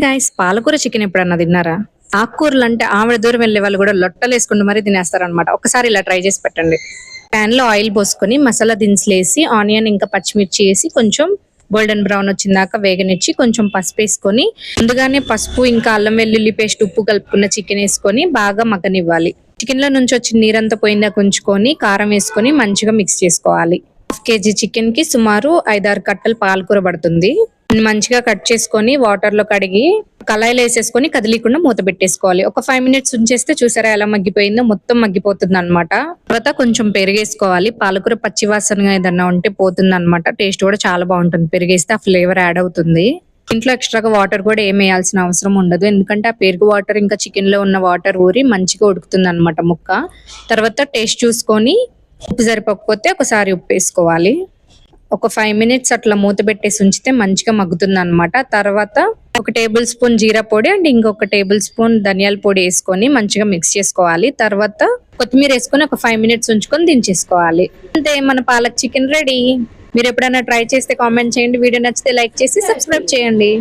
Guys, పాలకూర chicken ఎప్పుడన్నా తిన్నారా? ఆకుకూరలు అంటే ఆవిడ దూరం వెళ్లే వాళ్ళు కూడా లొట్టలు వేసుకుంటూ మరీ తినేస్తారనమాట. ఒకసారి ఇలా ట్రై చేసి పెట్టండి. పాన్ లో ఆయిల్ పోసుకొని మసాలా దినుసులు వేసి ఆనియన్ ఇంకా పచ్చిమిర్చి వేసి కొంచెం గోల్డెన్ బ్రౌన్ వచ్చిందాక వేగనిచ్చి కొంచెం పసుపు వేసుకొని ముందుగానే పసుపు ఇంకా అల్లం వెల్లుల్లి పేస్ట్ ఉప్పు కలుపుకున్న చికెన్ వేసుకొని బాగా మగ్గనివ్వాలి. చికెన్ లో నుంచి వచ్చిన నీరంతా పోయిందాక ఉంచుకొని కారం వేసుకొని మంచిగా మిక్స్ చేసుకోవాలి. హాఫ్ కేజీ చికెన్ కి సుమారు 5-6 కట్టలు పాలకూర పడుతుంది. మంచిగా కట్ చేసుకొని వాటర్ లో కడిగి కళాయిలో వేసేసుకొని కదిలీకుండా మూత పెట్టేసుకోవాలి. ఒక 5 మినిట్స్ ఉంచేస్తే చూసారా ఎలా మగ్గిపోయిందో, మొత్తం మగ్గిపోతుంది అనమాట. తర్వాత కొంచెం పెరిగేసుకోవాలి. పాలకూర పచ్చి వాసనగా ఏదన్నా ఉంటే పోతుంది అనమాట. టేస్ట్ కూడా చాలా బాగుంటుంది. పెరిగేస్తే ఆ ఫ్లేవర్ యాడ్ అవుతుంది. ఇంట్లో ఎక్స్ట్రాగా వాటర్ కూడా ఏం వేయాల్సిన అవసరం ఉండదు, ఎందుకంటే ఆ పెరుగు వాటర్ ఇంకా చికెన్ లో ఉన్న వాటర్ ఊరి మంచిగా ఉడుకుతుంది అనమాట ముక్క. తర్వాత టేస్ట్ చూసుకొని ఉప్పు సరిపోకపోతే ఒకసారి ఉప్పు వేసుకోవాలి. ఒక 5 మినిట్స్ అట్లా మూత పెట్టేసి ఉంచితే మంచిగా మగ్గుతుంది అనమాట. తర్వాత 1 టేబుల్ స్పూన్ జీరా పొడి అండ్ ఇంకొక టేబుల్ స్పూన్ ధనియాల పొడి వేసుకొని మంచిగా మిక్స్ చేసుకోవాలి. తర్వాత కొత్తిమీర వేసుకొని ఒక 5 మినిట్స్ ఉంచుకొని దించేసుకోవాలి. అంతే, మన పాలక్ చికెన్ రెడీ. మీరు ఎప్పుడైనా ట్రై చేస్తే కామెంట్ చేయండి. వీడియో నచ్చితే లైక్ చేసి సబ్స్క్రైబ్ చేయండి.